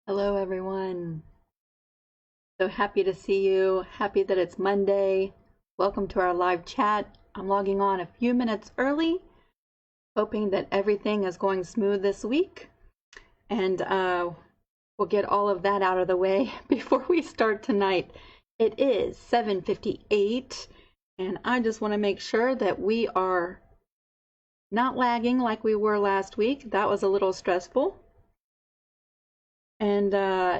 Hello, everyone. So happy to see you. Happy that it's Monday. Welcome to our live chat. I'm logging on a few minutes early, hoping that everything is going smooth this week. And we'll get all of that out of the way before we start tonight. It is 7:58, and I just want to make sure that we are not lagging like we were last week. That was a little stressful. And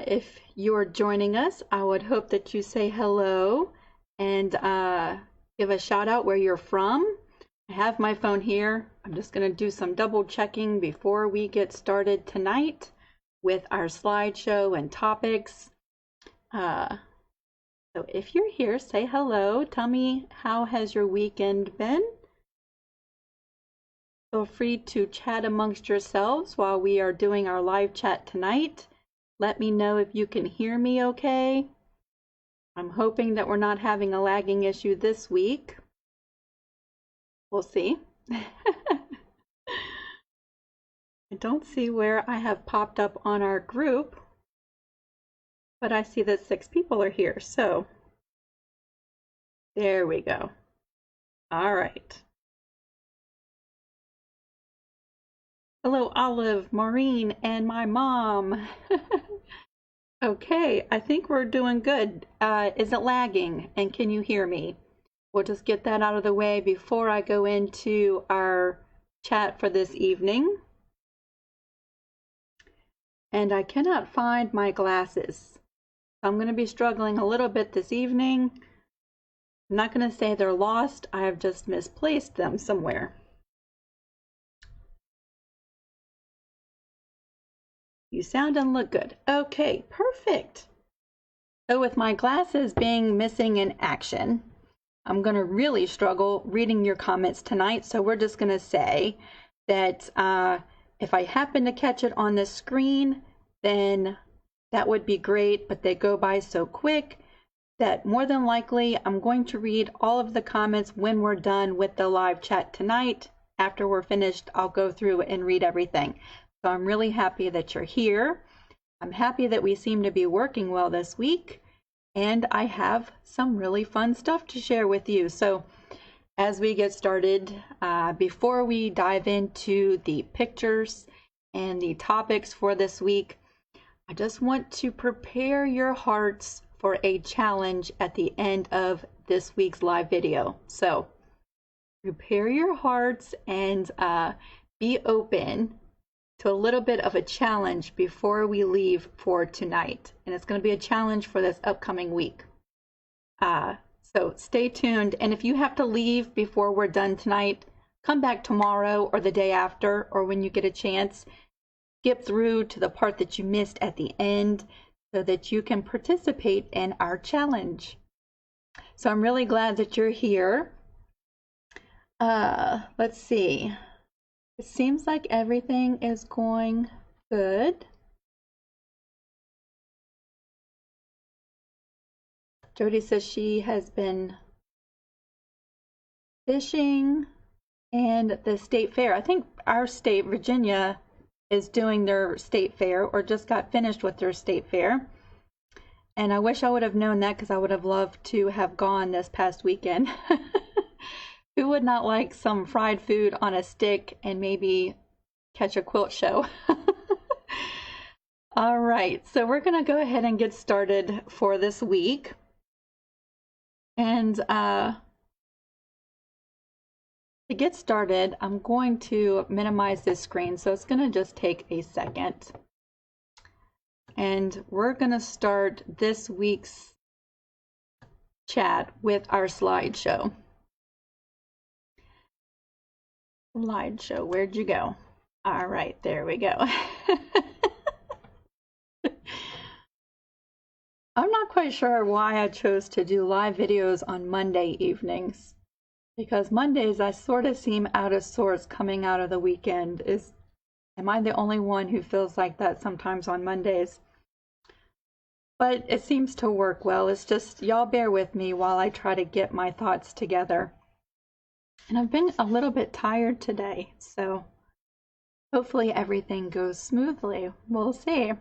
if you're joining us, I would hope that you say hello and give a shout out where you're from. I have my phone here. I'm just going to do some double checking before we get started tonight with our slideshow and topics. So if you're here, say hello. Tell me, how has your weekend been? Feel free to chat amongst yourselves while we are doing our live chat tonight. Let me know if you can hear me okay. I'm hoping that we're not having a lagging issue this week. We'll see. I don't see where I have popped up on our group, but I see that 6 people are here, so there we go. All right. Hello, Olive, Maureen, and my mom. Okay, I think we're doing good. Is it lagging? And can you hear me? We'll just get that out of the way before I go into our chat for this evening. And I cannot find my glasses. I'm going to be struggling a little bit this evening. I'm not going to say they're lost. I have just misplaced them somewhere. You sound and look good. Okay, perfect. So with my glasses being missing in action, I'm going to really struggle reading your comments tonight. So we're just going to say that if I happen to catch it on the screen, then that would be great. But they go by so quick that more than likely I'm going to read all of the comments when we're done with the live chat tonight. After we're finished, I'll go through and read everything. So I'm really happy that you're here. I'm happy that we seem to be working well this week, and I have some really fun stuff to share with you. So as we get started, before we dive into the pictures and the topics for this week, I just want to prepare your hearts for a challenge at the end of this week's live video. So prepare your hearts and be open to a little bit of a challenge before we leave for tonight. And it's going to be a challenge for this upcoming week. So stay tuned. And if you have to leave before we're done tonight, come back tomorrow or the day after, or when you get a chance. Skip through to the part that you missed at the end so that you can participate in our challenge. So I'm really glad that you're here. Let's see. It seems like everything is going good. Jody says she has been fishing and the state fair. I think our state, Virginia, is doing their state fair or just got finished with their state fair. And I wish I would have known that because I would have loved to have gone this past weekend. Who would not like some fried food on a stick and maybe catch a quilt show? All right, so we're going to go ahead and get started for this week. And to get started, I'm going to minimize this screen, so it's going to just take a second. And we're going to start this week's chat with our slideshow. Slideshow, where'd you go? All right, there we go. I'm not quite sure why I chose to do live videos on Monday evenings, because Mondays I sort of seem out of sorts coming out of the weekend. Am I the only one who feels like that sometimes on Mondays? But it seems to work well. It's just, y'all bear with me while I try to get my thoughts together. And I've been a little bit tired today, so hopefully everything goes smoothly. We'll see.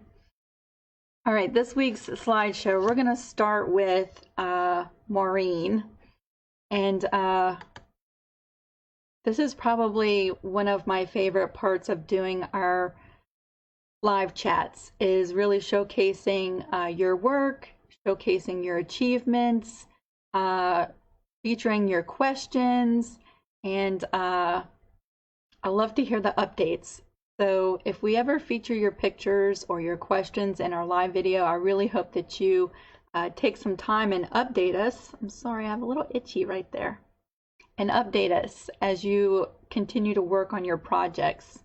All right, this week's slideshow, we're going to start with Maureen. And this is probably one of my favorite parts of doing our live chats, is really showcasing your work, showcasing your achievements, featuring your questions, and I love to hear the updates. So if we ever feature your pictures or your questions in our live video, I really hope that you take some time and update us. I'm sorry, I have a little itchy right there. And update us as you continue to work on your projects.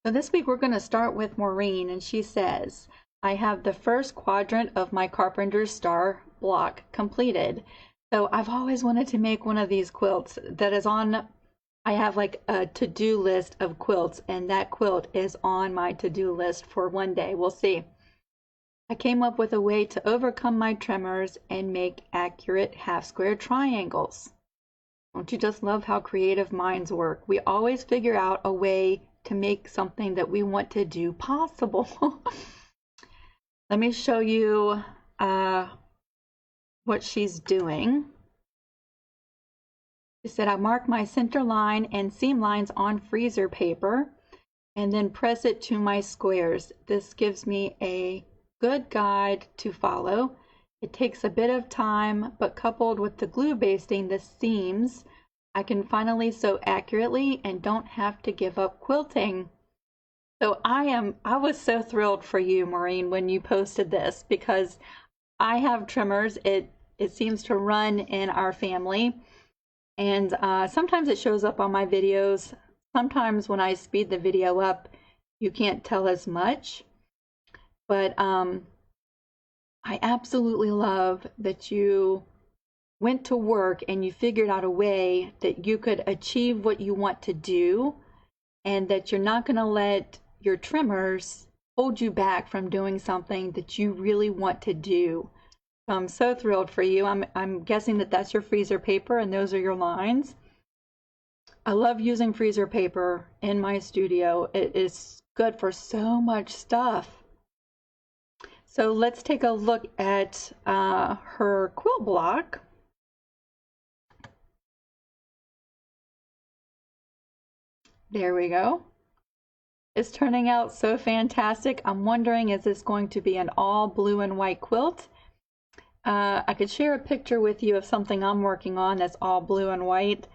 So this week we're going to start with Maureen, and she says, I have the first quadrant of my carpenter's star block completed. So I've always wanted to make one of these quilts that is on, I have like a to-do list of quilts, and that quilt is on my to-do list for one day. We'll see. I came up with a way to overcome my tremors and make accurate half-square triangles. Don't you just love how creative minds work? We always figure out a way to make something that we want to do possible. Let me show you what she's doing. She said, I mark my center line and seam lines on freezer paper and then press it to my squares. This gives me a good guide to follow. It takes a bit of time, but coupled with the glue basting the seams, I can finally sew accurately and don't have to give up quilting. So I was so thrilled for you, Maureen, when you posted this, because I have tremors. It seems to run in our family. And sometimes it shows up on my videos. Sometimes when I speed the video up, you can't tell as much. But I absolutely love that you went to work and you figured out a way that you could achieve what you want to do, and that you're not going to let your tremors hold you back from doing something that you really want to do. I'm so thrilled for you. I'm guessing that that's your freezer paper and those are your lines. I love using freezer paper in my studio. It is good for so much stuff. So let's take a look at her quilt block. There we go. It's turning out so fantastic. I'm wondering, is this going to be an all blue and white quilt? I could share a picture with you of something I'm working on that's all blue and white,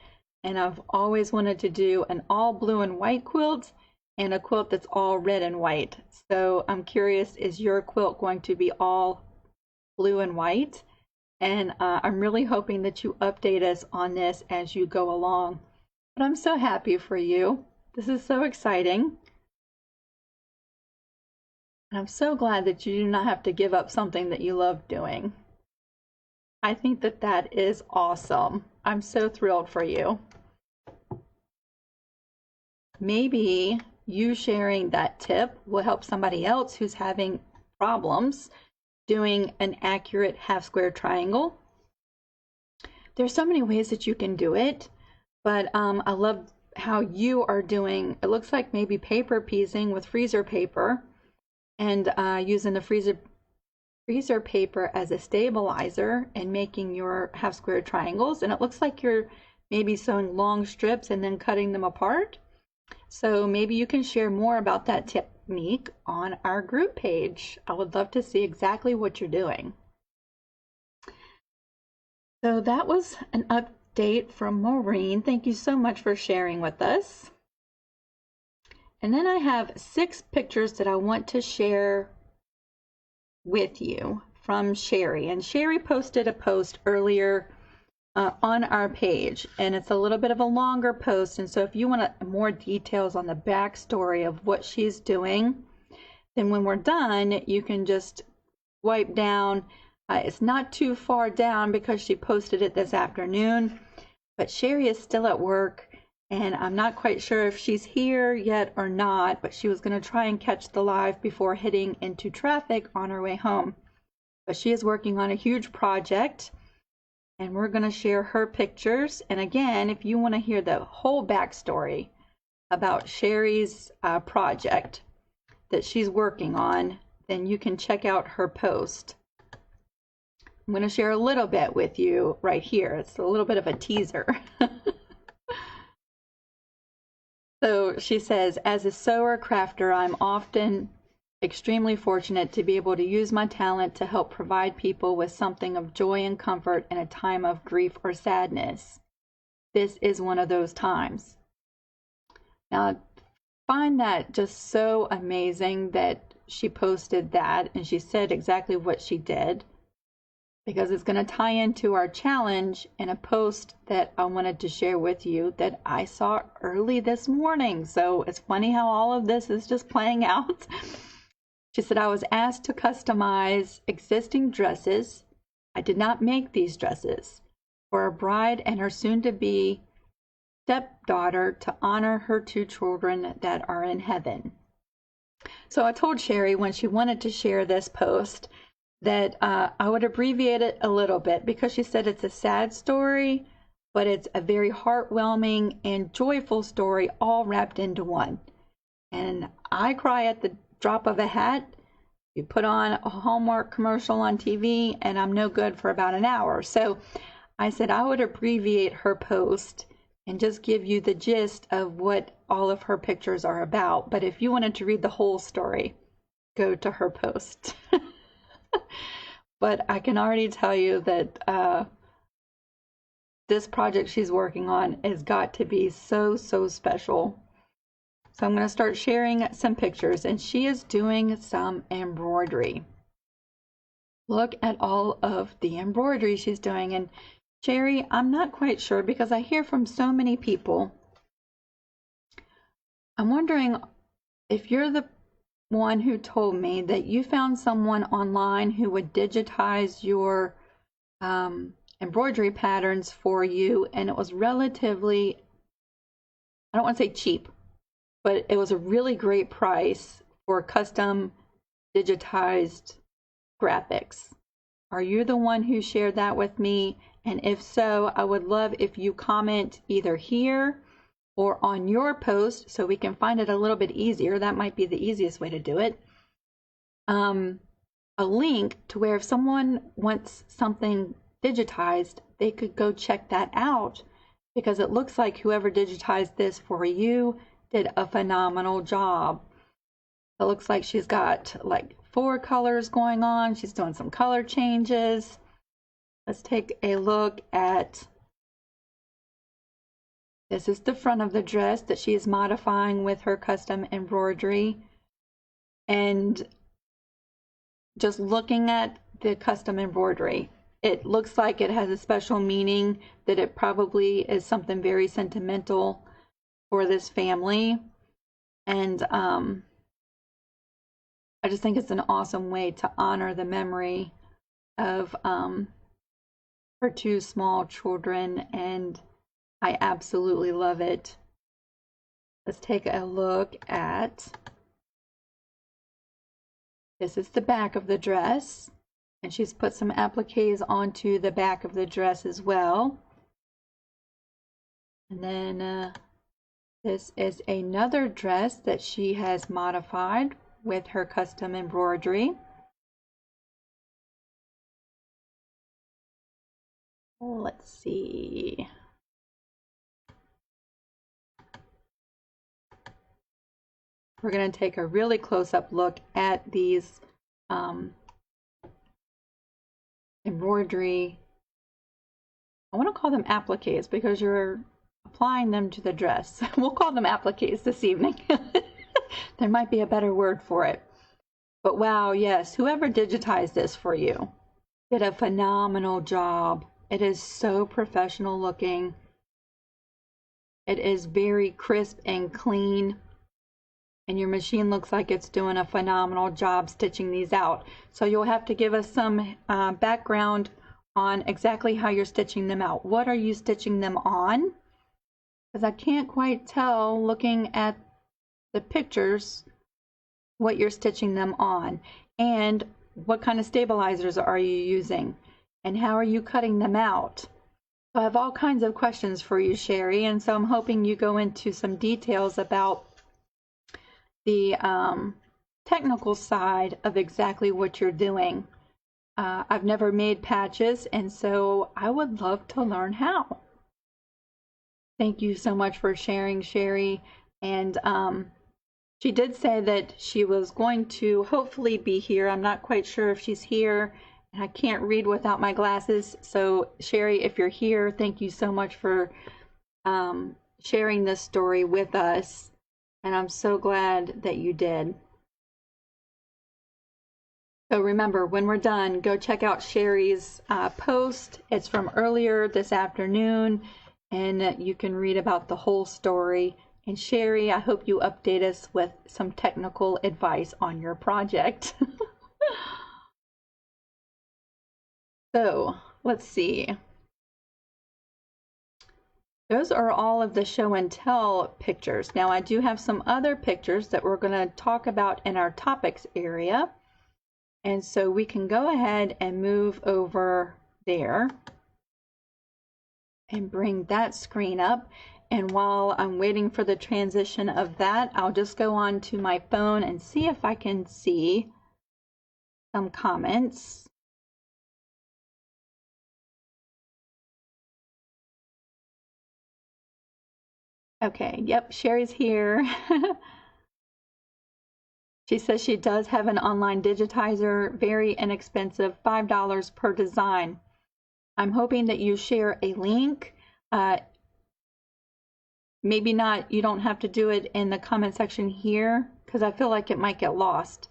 and I've always wanted to do an all blue and white quilt and a quilt that's all red and white. So I'm curious, is your quilt going to be all blue and white? And I'm really hoping that you update us on this as you go along. But I'm so happy for you. This is so exciting. And I'm so glad that you do not have to give up something that you love doing. I think that that is awesome. I'm so thrilled for you. Maybe you sharing that tip will help somebody else who's having problems doing an accurate half-square triangle. There's so many ways that you can do it, but I love how you are doing, it looks like maybe paper piecing with freezer paper, and using the freezer paper as a stabilizer and making your half square triangles. And it looks like you're maybe sewing long strips and then cutting them apart. So maybe you can share more about that technique on our group page. I would love to see exactly what you're doing. So that was an update from Maureen. Thank you so much for sharing with us. And then I have 6 pictures that I want to share with you from Sherry. And Sherry posted a post earlier on our page, and it's a little bit of a longer post. And so if you want more details on the backstory of what she's doing, then when we're done, you can just wipe down. It's not too far down because she posted it this afternoon, but Sherry is still at work. And I'm not quite sure if she's here yet or not, but she was going to try and catch the live before heading into traffic on her way home. But she is working on a huge project, and we're going to share her pictures. And again, if you want to hear the whole backstory about Sherry's project that she's working on, then you can check out her post. I'm going to share a little bit with you right here. It's a little bit of a teaser. So she says, as a sewer crafter, I'm often extremely fortunate to be able to use my talent to help provide people with something of joy and comfort in a time of grief or sadness. This is one of those times. Now, I find that just so amazing that she posted that and she said exactly what she did, because it's going to tie into our challenge in a post that I wanted to share with you that I saw early this morning. So it's funny how all of this is just playing out. She said, I was asked to customize existing dresses. I did not make these dresses for a bride and her soon-to-be stepdaughter to honor her 2 children that are in heaven. So I told Sherry when she wanted to share this post that I would abbreviate it a little bit, because she said it's a sad story, but it's a very heartwarming and joyful story all wrapped into one. And I cry at the drop of a hat. You put on a Hallmark commercial on TV and I'm no good for about an hour. So I said I would abbreviate her post and just give you the gist of what all of her pictures are about. But if you wanted to read the whole story, go to her post. But I can already tell you that this project she's working on has got to be so, so special. So I'm going to start sharing some pictures, and she is doing some embroidery. Look at all of the embroidery she's doing. And Sherry, I'm not quite sure, because I hear from so many people. I'm wondering if you're the one who told me that you found someone online who would digitize your embroidery patterns for you, and it was relatively, I don't want to say cheap, but it was a really great price for custom digitized graphics. Are you the one who shared that with me? And if so, I would love if you comment either here or on your post so we can find it a little bit easier. That might be the easiest way to do it. A link to where if someone wants something digitized, they could go check that out, because it looks like whoever digitized this for you did a phenomenal job. It looks like she's got like 4 colors going on. She's doing some color changes. Let's take a look at, this is the front of the dress that she is modifying with her custom embroidery. And just looking at the custom embroidery, it looks like it has a special meaning, that it probably is something very sentimental for this family. And I just think it's an awesome way to honor the memory of her 2 small children, and I absolutely love it. Let's take a look at, this is the back of the dress, and she's put some appliques onto the back of the dress as well. And then this is another dress that she has modified with her custom embroidery. Let's see. We're going to take a really close-up look at these embroidery. I want to call them appliques because you're applying them to the dress. We'll call them appliques this evening. There might be a better word for it. But wow, yes, whoever digitized this for you did a phenomenal job. It is so professional looking. It is very crisp and clean. And your machine looks like it's doing a phenomenal job stitching these out. So you'll have to give us some background on exactly how you're stitching them out. What are you stitching them on? Because I can't quite tell looking at the pictures what you're stitching them on. And what kind of stabilizers are you using? And how are you cutting them out? So I have all kinds of questions for you, Sherry. And so I'm hoping you go into some details about the technical side of exactly what you're doing. I've never made patches, and so I would love to learn how. Thank you so much for sharing, Sherry. And she did say that she was going to hopefully be here. I'm not quite sure if she's here, and I can't read without my glasses. So, Sherry, if you're here, thank you so much for sharing this story with us. And I'm so glad that you did. So remember, when we're done, go check out Sherry's post. It's from earlier this afternoon, and you can read about the whole story. And Sherry, I hope you update us with some technical advice on your project. So let's see. Those are all of the show and tell pictures. Now I do have some other pictures that we're going to talk about in our topics area. And so we can go ahead and move over there and bring that screen up. And while I'm waiting for the transition of that, I'll just go on to my phone and see if I can see some comments. Okay, yep, Sherry's here. She says she does have an online digitizer, very inexpensive, $5 per design. I'm hoping that you share a link. Maybe not, you don't have to do it in the comment section here because I feel like it might get lost.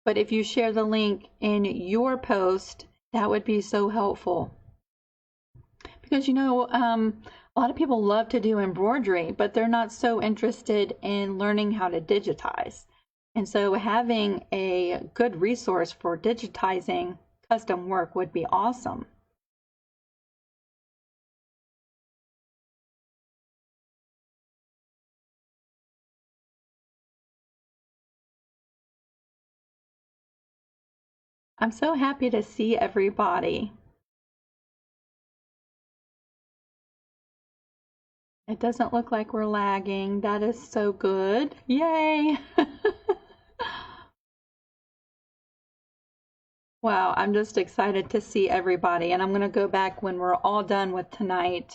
But if you share the link in your post, that would be so helpful. Because, you know, a lot of people love to do embroidery, but they're not so interested in learning how to digitize. And so having a good resource for digitizing custom work would be awesome. I'm so happy to see everybody. It doesn't look like we're lagging. That is so good. Yay! Wow, I'm just excited to see everybody. And I'm going to go back when we're all done with tonight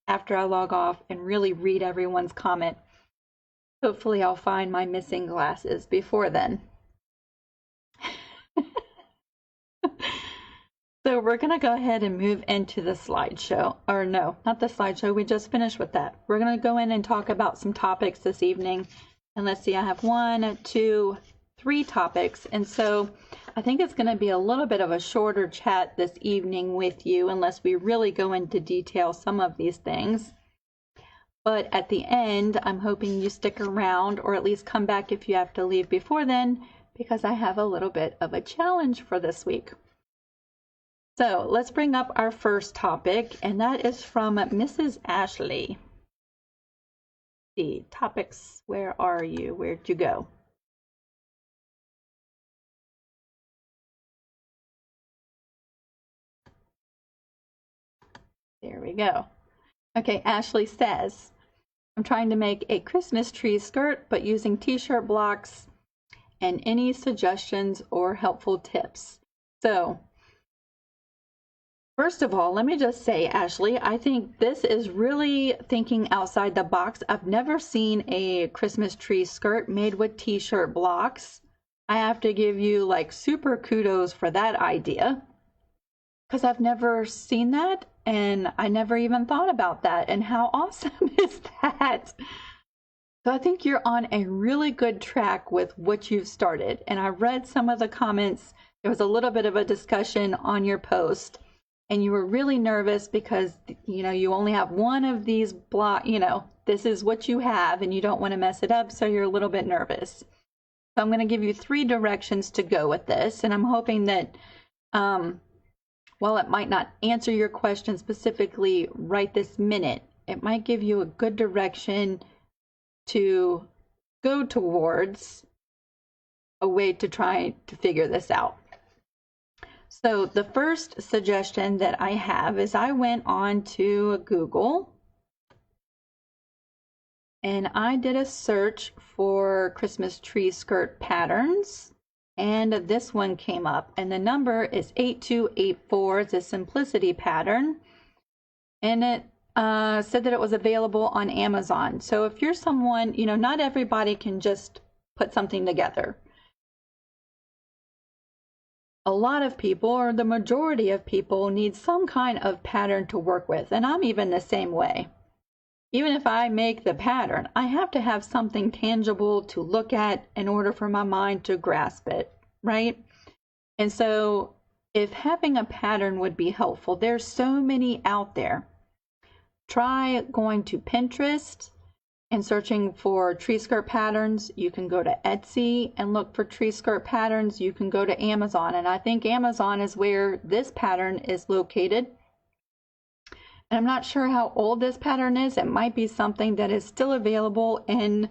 after I log off and really read everyone's comment. Hopefully I'll find my missing glasses before then. So we're going to go ahead and move into the slideshow. Or no, not the slideshow. We just finished with that. We're going to go in and talk about some topics this evening. And let's see, I have 1, 2, 3 topics. And so I think it's going to be a little bit of a shorter chat this evening with you unless we really go into detail some of these things. But at the end, I'm hoping you stick around or at least come back if you have to leave before then, because I have a little bit of a challenge for this week. So let's bring up our first topic, and that is from Mrs. Ashley. The topics, where are you? Where'd you go? There we go. Okay, Ashley says, I'm trying to make a Christmas tree skirt, but using t-shirt blocks, and any suggestions or helpful tips. So, first of all, let me just say, Ashley, I think this is really thinking outside the box. I've never seen a Christmas tree skirt made with t-shirt blocks. I have to give you like super kudos for that idea, because I've never seen that and I never even thought about that. And how awesome is that? So I think you're on a really good track with what you've started. And I read some of the comments. There was a little bit of a discussion on your post. And you were really nervous because, you know, you only have one of these this is what you have and you don't want to mess it up, so you're a little bit nervous. So I'm going to give you 3 directions to go with this, and I'm hoping that while it might not answer your question specifically right this minute, it might give you a good direction to go towards a way to try to figure this out. So the first suggestion that I have is I went on to Google and I did a search for Christmas tree skirt patterns. and this one came up, and the number is 8284. It's a simplicity pattern, and it said that it was available on Amazon. So if you're someone, you know, not everybody can just put something together. A lot of people, or the majority of people, need some kind of pattern to work with, and I'm even the same way. Even if I make the pattern, I have to have something tangible to look at in order for my mind to grasp it, right? And so if having a pattern would be helpful, there's so many out there. Try going to Pinterest and searching for tree skirt patterns. You can go to Etsy and look for tree skirt patterns. You can go to Amazon, and I think Amazon is where this pattern is located. And I'm not sure how old this pattern is. It might be something that is still available in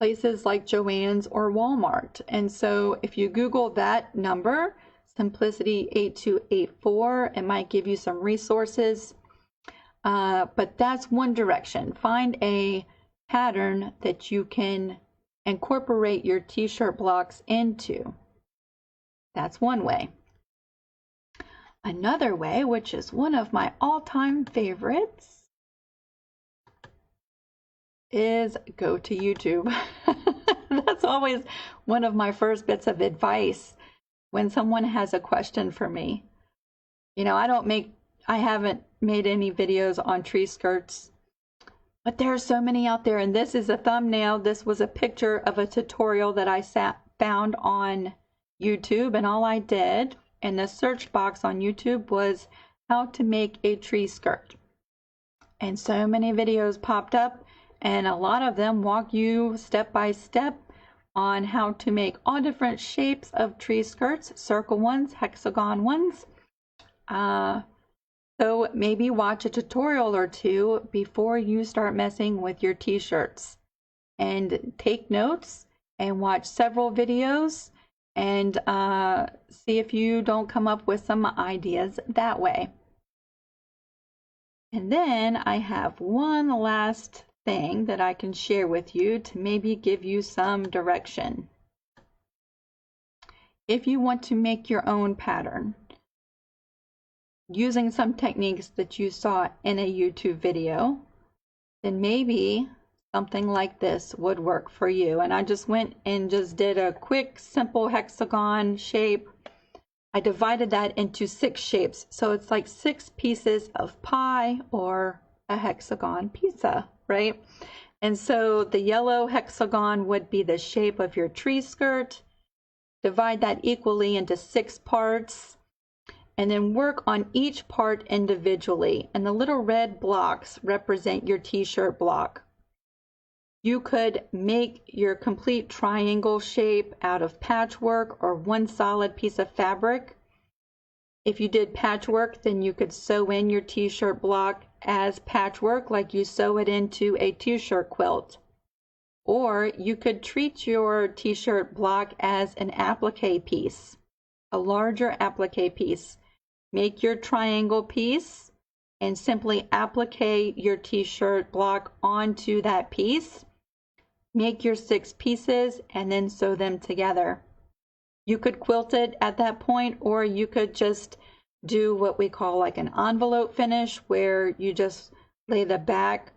places like Joann's or Walmart. And so if you Google that number, Simplicity 8284, it might give you some resources. But that's one direction. Find a pattern that you can incorporate your t-shirt blocks into. That's one way. Another way, which is one of my all-time favorites, is go to YouTube. That's always one of my first bits of advice when someone has a question for me. You know, I haven't made any videos on tree skirts, but there are so many out there, and this is a thumbnail. This was a picture of a tutorial that I found on YouTube, and all I did in the search box on YouTube was how to make a tree skirt. And so many videos popped up, and a lot of them walk you step by step on how to make all different shapes of tree skirts, circle ones, hexagon ones. So maybe watch a tutorial or two before you start messing with your t-shirts, and take notes and watch several videos and see if you don't come up with some ideas that way. And then I have one last thing that I can share with you to maybe give you some direction. If you want to make your own pattern using some techniques that you saw in a YouTube video, then maybe something like this would work for you. And I just went and just did a quick, simple hexagon shape. I divided that into 6 shapes. So it's like 6 pieces of pie or a hexagon pizza, right? And so the yellow hexagon would be the shape of your tree skirt. Divide that equally into 6 parts, and then work on each part individually. And the little red blocks represent your t-shirt block. You could make your complete triangle shape out of patchwork or one solid piece of fabric. If you did patchwork, then you could sew in your t-shirt block as patchwork, like you sew it into a t-shirt quilt. Or you could treat your t-shirt block as an applique piece, a larger applique piece. Make your triangle piece and simply applique your t-shirt block onto that piece. Make your 6 pieces and then sew them together. You could quilt it at that point, or you could just do what we call like an envelope finish, where you just lay the back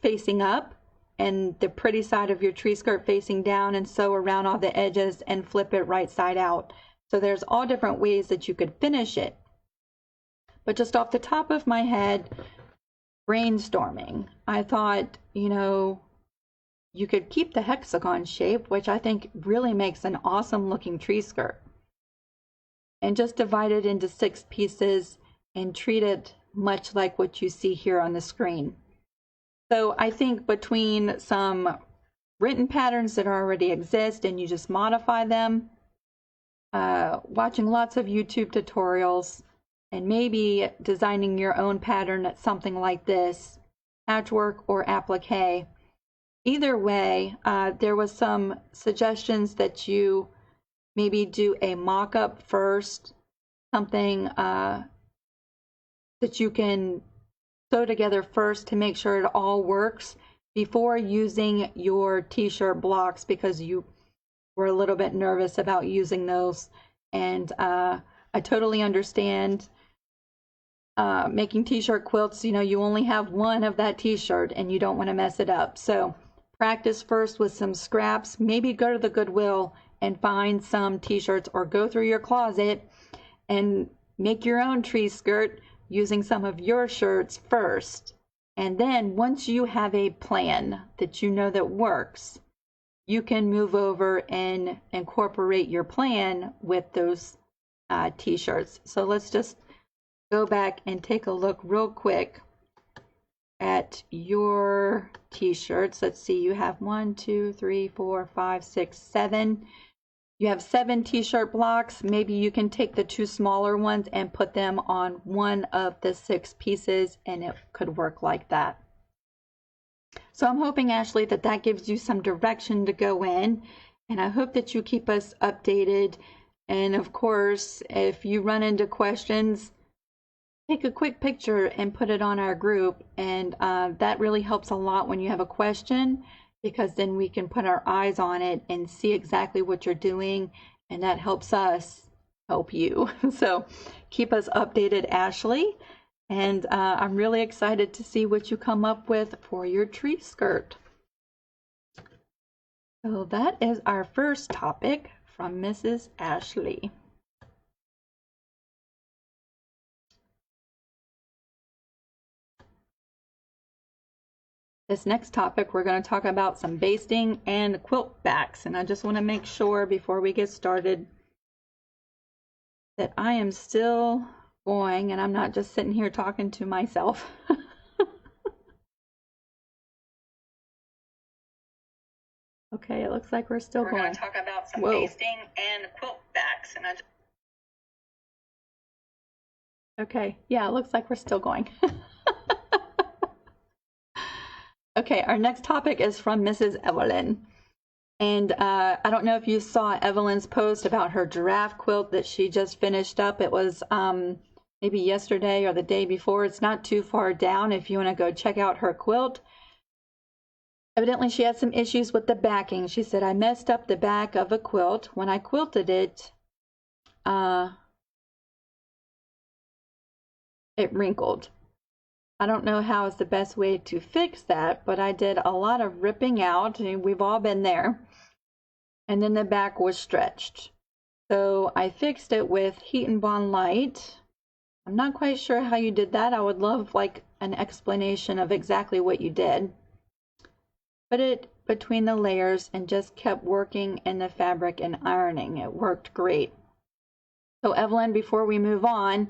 facing up and the pretty side of your tree skirt facing down, and sew around all the edges and flip it right side out. So there's all different ways that you could finish it. But just off the top of my head, brainstorming, I thought, you know, you could keep the hexagon shape, which I think really makes an awesome looking tree skirt, and just divide it into 6 pieces and treat it much like what you see here on the screen. So I think between some written patterns that already exist and you just modify them, watching lots of YouTube tutorials, and maybe designing your own pattern at something like this, patchwork or applique. Either way, there was some suggestions that you maybe do a mock-up first, something that you can sew together first to make sure it all works before using your t-shirt blocks, because were a little bit nervous about using those. And I totally understand making t-shirt quilts. You know, you only have one of that t-shirt and you don't want to mess it up. So practice first with some scraps. Maybe go to the Goodwill and find some t-shirts, or go through your closet and make your own tree skirt using some of your shirts first. And then once you have a plan that you know that works, you can move over and incorporate your plan with those t-shirts. So let's just go back and take a look real quick at your t-shirts. Let's see, you have 1, 2, 3, 4, 5, 6, 7. You have 7 t-shirt blocks. Maybe you can take the 2 smaller ones and put them on one of the 6 pieces, and it could work like that. So I'm hoping, Ashley, that that gives you some direction to go in, and I hope that you keep us updated. And of course, if you run into questions, take a quick picture and put it on our group, and that really helps a lot when you have a question, because then we can put our eyes on it and see exactly what you're doing, and that helps us help you. So keep us updated, Ashley, and I'm really excited to see what you come up with for your tree skirt. So that is our first topic from Mrs. Ashley. This next topic, we're going to talk about some basting and quilt backs. And I just want to make sure before we get started that I am still going and I'm not just sitting here talking to myself. Okay, it looks like we're still going. We're going to talk about some basting and quilt backs. And okay, yeah, it looks like we're still going. Okay, our next topic is from Mrs. Evelyn. And I don't know if you saw Evelyn's post about her giraffe quilt that she just finished up. It was maybe yesterday or the day before. It's not too far down if you want to go check out her quilt. Evidently, she had some issues with the backing. She said, I messed up the back of a quilt. When I quilted it, it wrinkled. I don't know how is the best way to fix that, but I did a lot of ripping out, and we've all been there. And then the back was stretched. So I fixed it with Heat and Bond Light. I'm not quite sure how you did that. I would love like an explanation of exactly what you did. Put it between the layers and just kept working in the fabric and ironing. It worked great. So Evelyn, before we move on,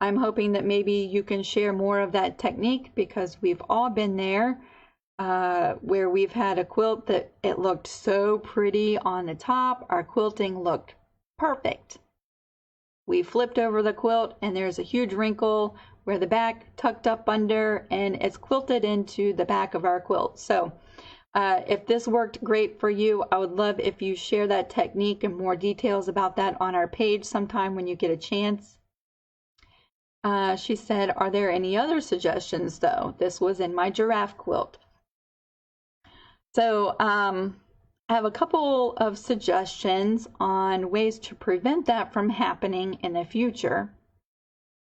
I'm hoping that maybe you can share more of that technique, because we've all been there where we've had a quilt that it looked so pretty on the top. Our quilting looked perfect. We flipped over the quilt and there's a huge wrinkle where the back tucked up under, and it's quilted into the back of our quilt. So if this worked great for you, I would love if you share that technique and more details about that on our page sometime when you get a chance. She said, are there any other suggestions though? This was in my giraffe quilt. So I have a couple of suggestions on ways to prevent that from happening in the future.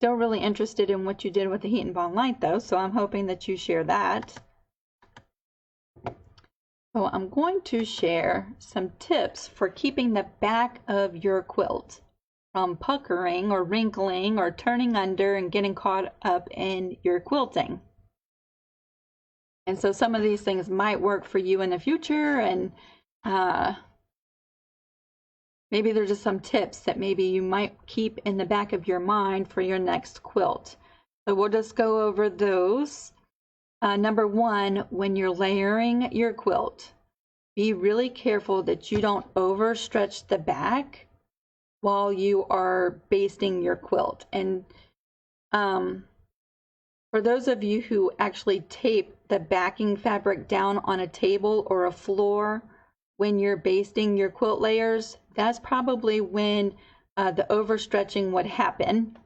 Still really interested in what you did with the Heat and Bond Light though, so I'm hoping that you share that. So I'm going to share some tips for keeping the back of your quilt from puckering or wrinkling or turning under and getting caught up in your quilting. And so some of these things might work for you in the future, and maybe there's just some tips that maybe you might keep in the back of your mind for your next quilt. So we'll just go over those. Number one, when you're layering your quilt, be really careful that you don't overstretch the back while you are basting your quilt. And for those of you who actually tape the backing fabric down on a table or a floor when you're basting your quilt layers, that's probably when the overstretching would happen.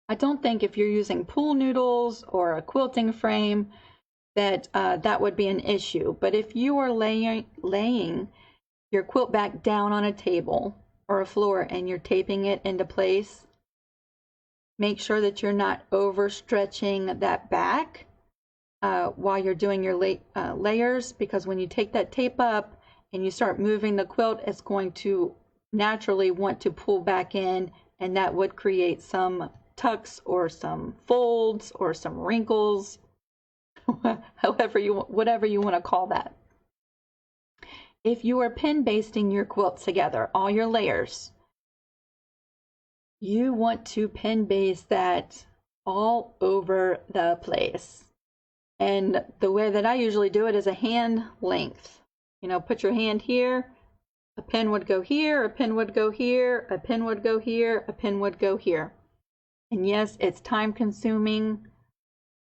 I don't think if you're using pool noodles or a quilting frame that that would be an issue. But if you are laying your quilt back down on a table or a floor and you're taping it into place, make sure that you're not overstretching that back while you're doing your layers, because when you take that tape up and you start moving the quilt, it's going to naturally want to pull back in, and that would create some tucks or some folds or some wrinkles, whatever you want to call that. If you are pin basting your quilts together, all your layers, you want to pin baste that all over the place. And the way that I usually do it is a hand length. You know, put your hand here, a pin would go here, a pin would go here, a pin would go here, a pin would go here. And yes, it's time consuming.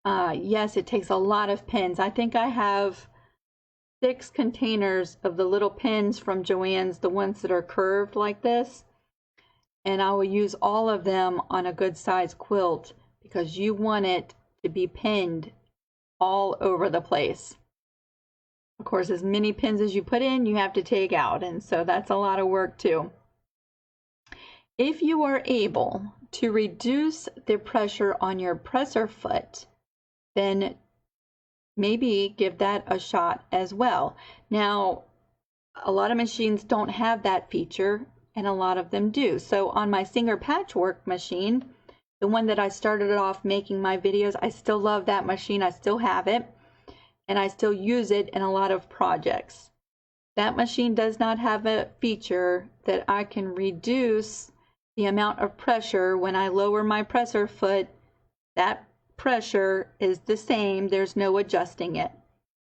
Yes, it takes a lot of pins. I think I have 6 containers of the little pins from Joann's, the ones that are curved like this. And I will use all of them on a good size quilt because you want it to be pinned all over the place. Of course, as many pins as you put in, you have to take out, and so that's a lot of work too. If you are able to reduce the pressure on your presser foot, then maybe give that a shot as well. Now, a lot of machines don't have that feature, and a lot of them do. So on my Singer Patchwork machine, the one that I started off making my videos, I still love that machine. I still have it, and I still use it in a lot of projects. That machine does not have a feature that I can reduce the amount of pressure when I lower my presser foot. That pressure is the same. There's no adjusting it.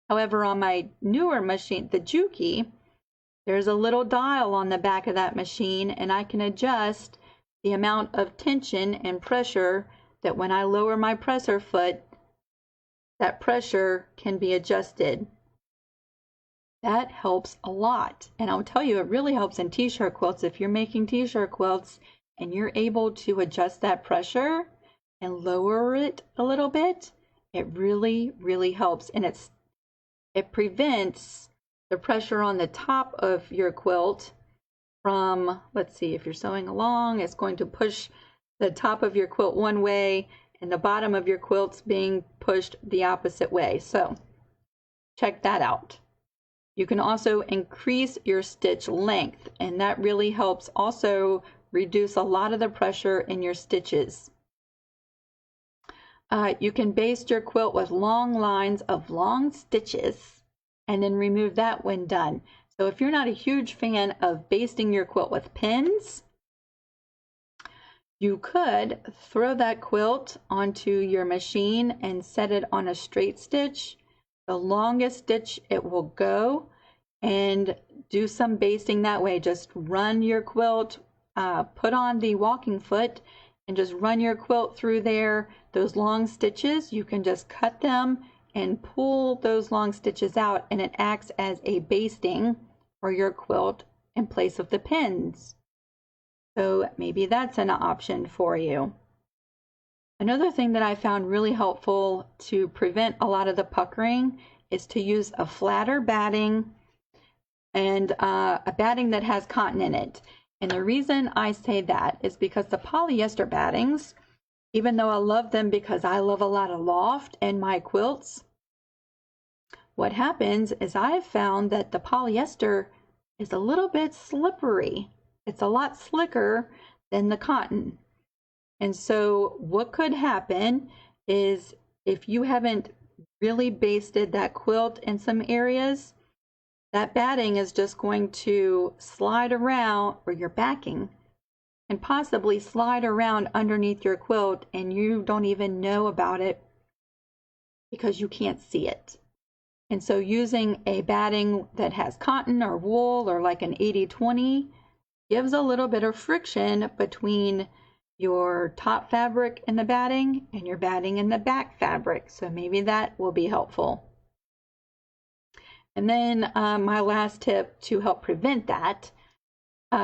However, on my newer machine, the Juki, there's a little dial on the back of that machine, and I can adjust the amount of tension and pressure that when I lower my presser foot, that pressure can be adjusted. That helps a lot. And I'll tell you, it really helps in t-shirt quilts. If you're making t-shirt quilts and you're able to adjust that pressure and lower it a little bit, it really, really helps. And it prevents the pressure on the top of your quilt from, let's see, if you're sewing along, it's going to push the top of your quilt one way and the bottom of your quilt's being pushed the opposite way. So check that out. You can also increase your stitch length, and that really helps also reduce a lot of the pressure in your stitches. You can baste your quilt with long lines of long stitches and then remove that when done. So if you're not a huge fan of basting your quilt with pins, you could throw that quilt onto your machine and set it on a straight stitch, the longest stitch it will go, and do some basting that way. Just run your quilt, put on the walking foot, and just run your quilt through there. Those long stitches, you can just cut them and pull those long stitches out, and it acts as a basting for your quilt in place of the pins. So maybe that's an option for you. Another thing that I found really helpful to prevent a lot of the puckering is to use a flatter batting and a batting that has cotton in it. And the reason I say that is because the polyester battings, even though I love them because I love a lot of loft in my quilts, what happens is I've found that the polyester is a little bit slippery. It's a lot slicker than the cotton. And so what could happen is if you haven't really basted that quilt in some areas, that batting is just going to slide around, or your backing, and possibly slide around underneath your quilt, and you don't even know about it because you can't see it. And so using a batting that has cotton or wool, or like an 80-20, gives a little bit of friction between your top fabric in the batting and your batting in the back fabric. So maybe that will be helpful. And then my last tip to help prevent that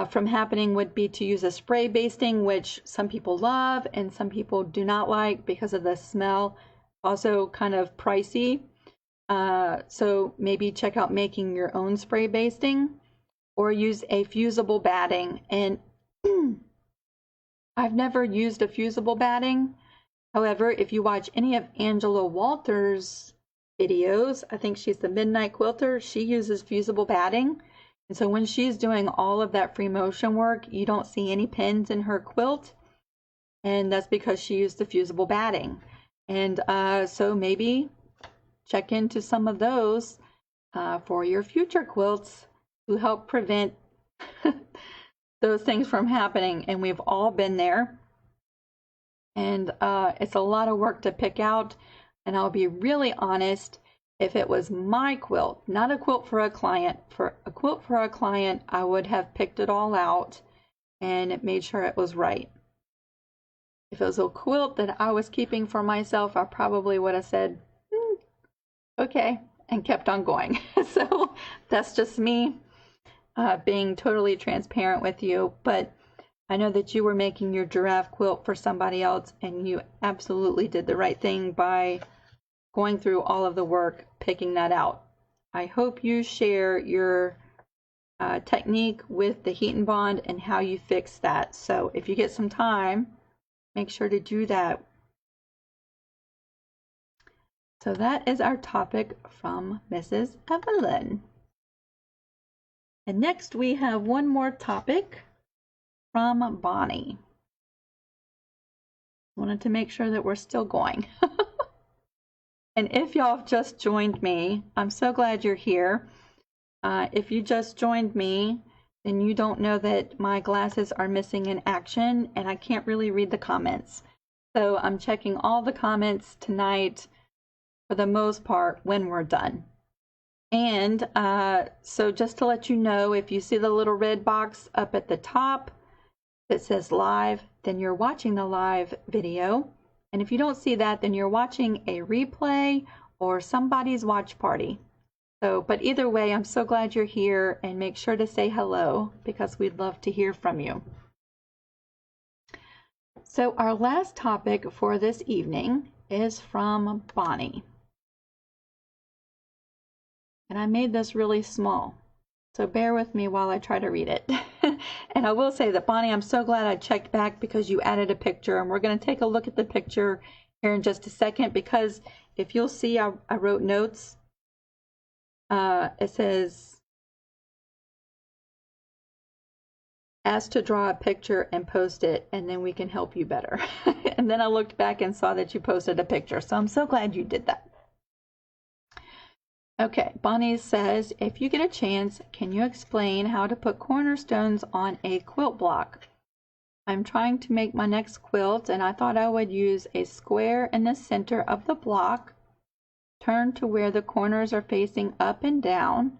from happening would be to use a spray basting, which some people love and some people do not like because of the smell. Also kind of pricey. So maybe check out making your own spray basting. or use a fusible batting. And I've never used a fusible batting. However, if you watch any of Angela Walters' videos, I think she's the Midnight Quilter, she uses fusible batting. And so when she's doing all of that free motion work, you don't see any pins in her quilt. And that's because she used the fusible batting. And so maybe check into some of those for your future quilts to help prevent those things from happening. And we've all been there. And it's a lot of work to pick out. And I'll be really honest, if it was my quilt, not a quilt for a client, for a quilt for a client, I would have picked it all out and made sure it was right. If it was a quilt that I was keeping for myself, I probably would have said, okay, and kept on going. So that's just me being totally transparent with you. But I know that you were making your giraffe quilt for somebody else, and you absolutely did the right thing by going through all of the work, picking that out. I hope you share your technique with the heat and bond and how you fix that. So if you get some time, make sure to do that. So that is our topic from Mrs. Evelyn. And next we have one more topic from Bonnie. Wanted to make sure that we're still going. And if y'all have just joined me, I'm so glad you're here. If you just joined me, then you don't know that my glasses are missing in action and I can't really read the comments. So I'm checking all the comments tonight for the most part when we're done. And so just to let you know, if you see the little red box up at the top that says live, then you're watching the live video. And if you don't see that, then you're watching a replay or somebody's watch party. So, but either way, I'm so glad you're here, and make sure to say hello because we'd love to hear from you. So our last topic for this evening is from Bonnie. And I made this really small, so bear with me while I try to read it. And I will say that, Bonnie, I'm so glad I checked back because you added a picture, and we're going to take a look at the picture here in just a second, because if you'll see, I wrote notes. It says, ask to draw a picture and post it, and then we can help you better. And then I looked back and saw that you posted a picture, so I'm so glad you did that. Okay, Bonnie says, if you get a chance, can you explain how to put cornerstones on a quilt block? I'm trying to make my next quilt, and I thought I would use a square in the center of the block, turn to where the corners are facing up and down,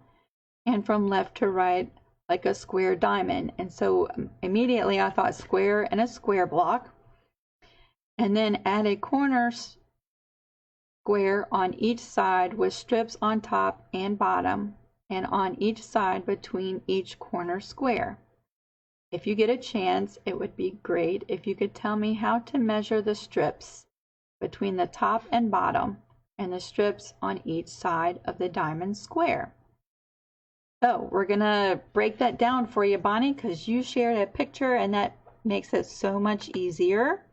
and from left to right like a square diamond. And so immediately I thought square and a square block, and then add a corner square on each side with strips on top and bottom, and on each side between each corner square. If you get a chance, it would be great if you could tell me how to measure the strips between the top and bottom and the strips on each side of the diamond square. So we're gonna break that down for you, Bonnie, because you shared a picture and that makes it so much easier.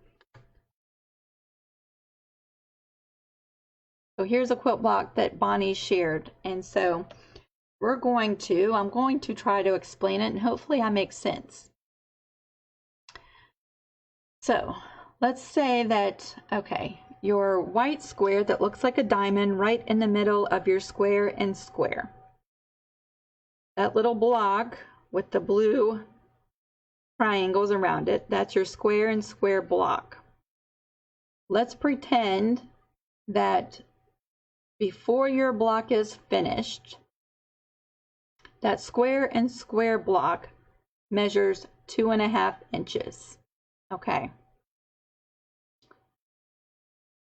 So here's a quilt block that Bonnie shared, and so I'm going to try to explain it, and hopefully I make sense. So let's say that, okay, your white square that looks like a diamond right in the middle of your square and square. That little block with the blue triangles around it, that's your square and square block. Let's pretend that before your block is finished, that square and square block measures 2.5 inches. Okay.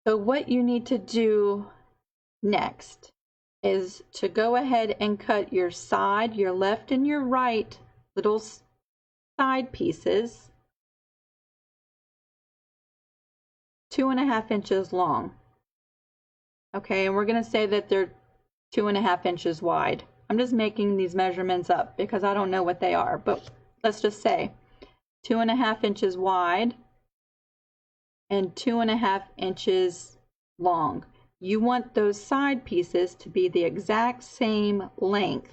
So what you need to do next is to go ahead and cut your side, your left and your right little side pieces 2.5 inches long. Okay, and we're going to say that they're 2.5 inches wide. I'm just making these measurements up because I don't know what they are, but let's just say 2.5 inches wide and 2.5 inches long. You want those side pieces to be the exact same length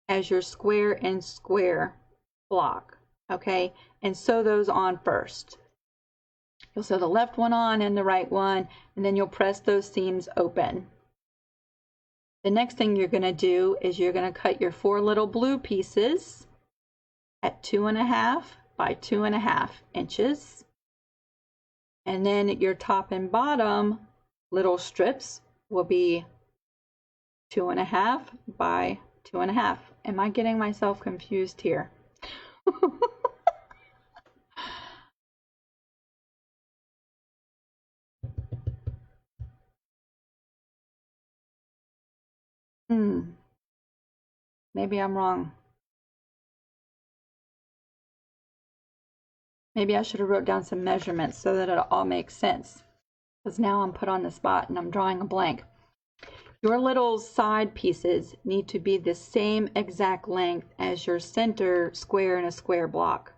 as your square and square block, okay? And sew those on first. You'll sew the left one on and the right one, and then you'll press those seams open. The next thing you're going to do is you're going to cut your 4 little blue pieces at 2.5 by 2.5 inches. And then your top and bottom little strips will be 2.5 by 2.5. Am I getting myself confused here? Maybe I'm wrong. Maybe I should have wrote down some measurements so that it all makes sense. Because now I'm put on the spot and I'm drawing a blank. Your little side pieces need to be the same exact length as your center square in a square block.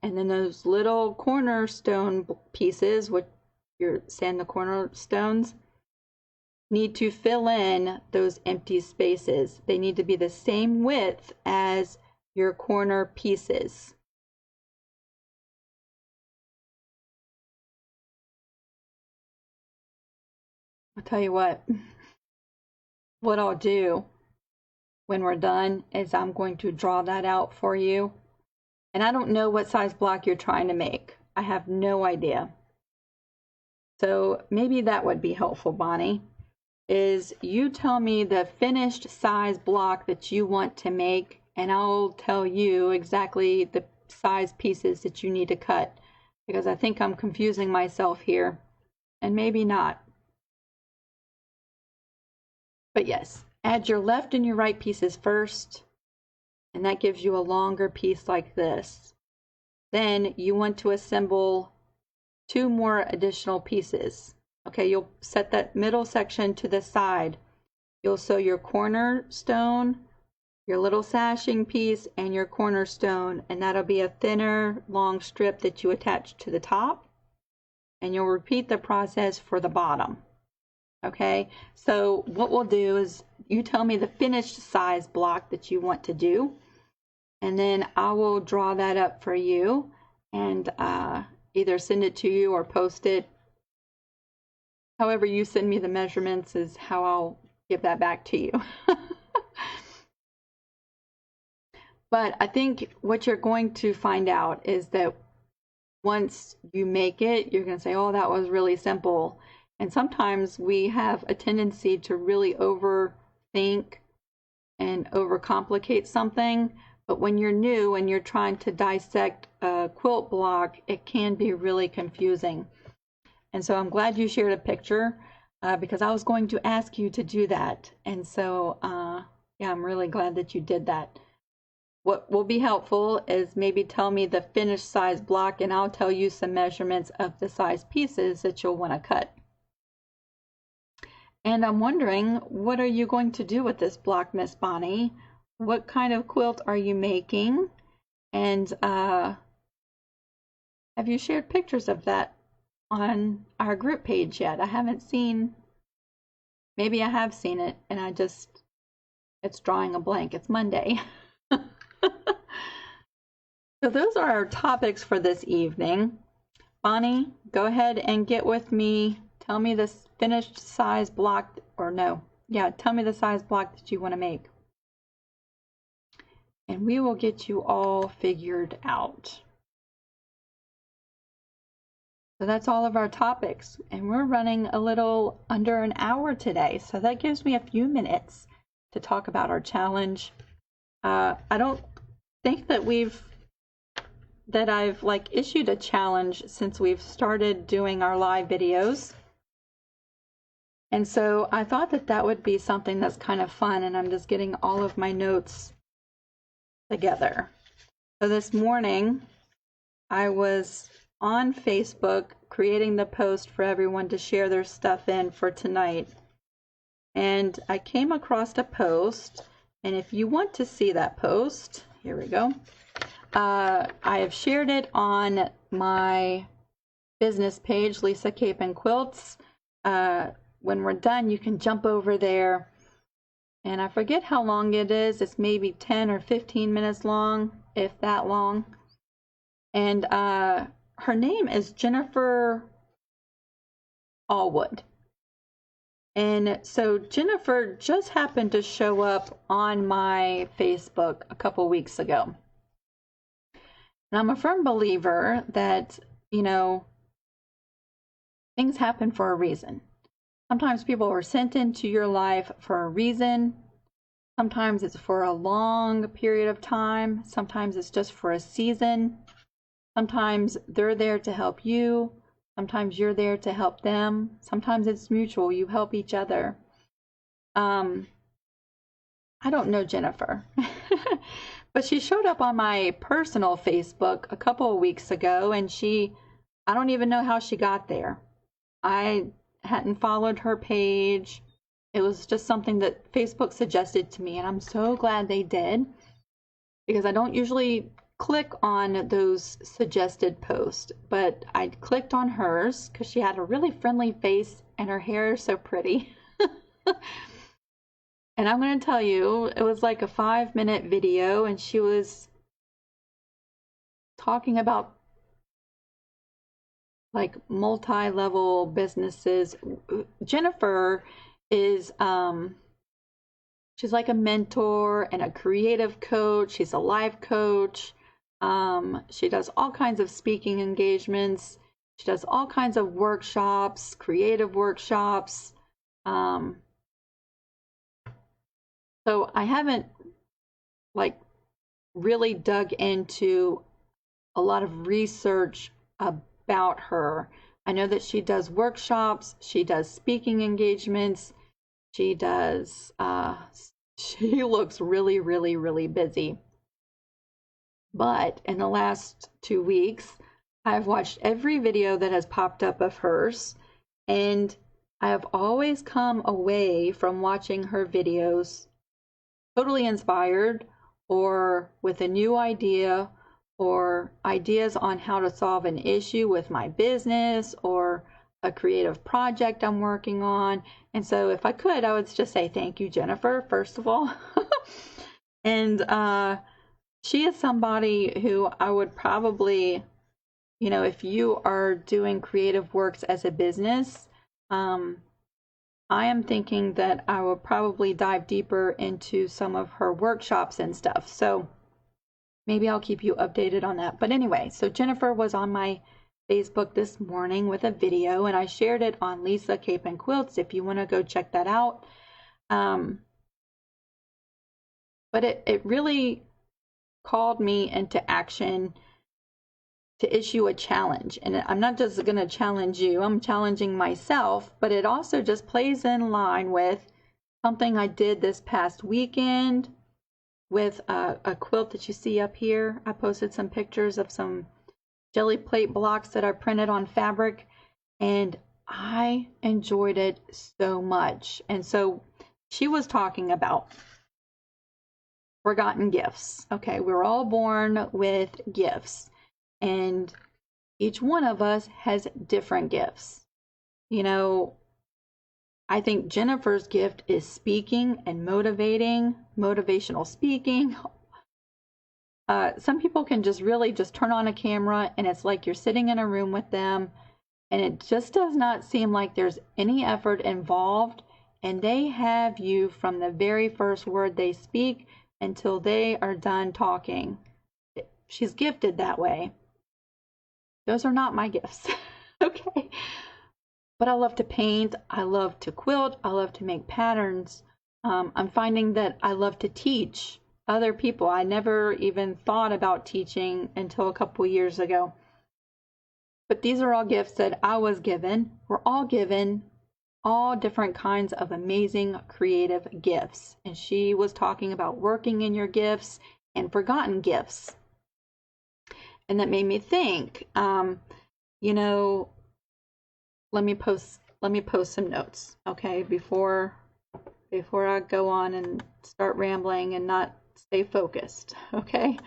And then those little cornerstone pieces, which you're saying the cornerstones, need to fill in those empty spaces. They need to be the same width as your corner pieces. I'll tell you what I'll do when we're done is I'm going to draw that out for you. And I don't know what size block you're trying to make. I have no idea. So maybe that would be helpful, Bonnie, is you tell me the finished size block that you want to make, and I'll tell you exactly the size pieces that you need to cut, because I think I'm confusing myself here, and maybe not. But yes, add your left and your right pieces first, and that gives you a longer piece like this. Then you want to assemble 2 more additional pieces. Okay, you'll set that middle section to the side. You'll sew your cornerstone, your little sashing piece, and your cornerstone, and that'll be a thinner, long strip that you attach to the top. And you'll repeat the process for the bottom. Okay, so what we'll do is you tell me the finished size block that you want to do, and then I will draw that up for you and either send it to you or post it. However you send me the measurements is how I'll give that back to you. But I think what you're going to find out is that once you make it, you're going to say, oh, that was really simple. And sometimes we have a tendency to really overthink and overcomplicate something. But when you're new and you're trying to dissect a quilt block, it can be really confusing. And so I'm glad you shared a picture because I was going to ask you to do that. And so, yeah, I'm really glad that you did that. What will be helpful is maybe tell me the finished size block, and I'll tell you some measurements of the size pieces that you'll want to cut. And I'm wondering, what are you going to do with this block, Miss Bonnie? What kind of quilt are you making? And have you shared pictures of that on our group page yet? I haven't seen, maybe I have seen it and it's drawing a blank. It's Monday. So those are our topics for this evening. Bonnie, go ahead and get with me. Tell me the finished size block, or no, yeah, tell me the size block that you want to make. And we will get you all figured out. So that's all of our topics, and we're running a little under an hour today, so that gives me a few minutes to talk about our challenge. I don't think that I've like issued a challenge since we've started doing our live videos. And so I thought that that would be something that's kind of fun, and I'm just getting all of my notes together. So this morning I was on Facebook creating the post for everyone to share their stuff in for tonight. And I came across a post, And if you want to see that post, here we go. I have shared it on my business page, Lisa Capen Quilts. When we're done, you can jump over there. And I forget how long it is. It's maybe 10 or 15 minutes long, if that long. And her name is Jennifer Allwood. And so Jennifer just happened to show up on my Facebook a couple weeks ago. And I'm a firm believer that, you know, things happen for a reason. Sometimes people are sent into your life for a reason. Sometimes it's for a long period of time. Sometimes it's just for a season. Sometimes they're there to help you. Sometimes you're there to help them. Sometimes it's mutual. You help each other. I don't know Jennifer, but she showed up on my personal Facebook a couple of weeks ago, and I don't even know how she got there. I hadn't followed her page. It was just something that Facebook suggested to me, and I'm so glad they did, because I don't usually click on those suggested posts, but I clicked on hers because she had a really friendly face and her hair is so pretty. And I'm going to tell you, it was like a 5-minute video, and she was talking about like multi-level businesses. Jennifer is she's like a mentor and a creative coach. She's a life coach. She does all kinds of speaking engagements. She does all kinds of workshops, creative workshops. So I haven't like really dug into a lot of research about her. I know that she does workshops, she does speaking engagements, she does, she looks really, really, really busy. But in the last 2 weeks, I've watched every video that has popped up of hers, and I have always come away from watching her videos totally inspired, or with a new idea, or ideas on how to solve an issue with my business or a creative project I'm working on. And so if I could, I would just say thank you, Jennifer, first of all. And she is somebody who I would probably, you know, if you are doing creative works as a business, I am thinking that I will probably dive deeper into some of her workshops and stuff. So maybe I'll keep you updated on that. But anyway, so Jennifer was on my Facebook this morning with a video, and I shared it on Lisa Capen Quilts if you want to go check that out. But it really called me into action to issue a challenge. And I'm not just going to challenge you, I'm challenging myself, but it also just plays in line with something I did this past weekend with a quilt that you see up here. I posted some pictures of some jelly plate blocks that I printed on fabric, and I enjoyed it so much. And so she was talking about forgotten gifts. Okay, we're all born with gifts, and each one of us has different gifts. You know, I think Jennifer's gift is speaking and motivating, motivational speaking. Some people can just really just turn on a camera and it's like you're sitting in a room with them, and it just does not seem like there's any effort involved, and they have you from the very first word they speak until they are done talking. She's gifted that way. Those are not my gifts. Okay. But I love to paint. I love to quilt. I love to make patterns. I'm finding that I love to teach other people. I never even thought about teaching until a couple years ago. But these are all gifts that I was given. We're all given all different kinds of amazing creative gifts. And she was talking about working in your gifts and forgotten gifts. And that made me think, you know, let me post some notes, okay, before before I go on and start rambling and not stay focused, okay?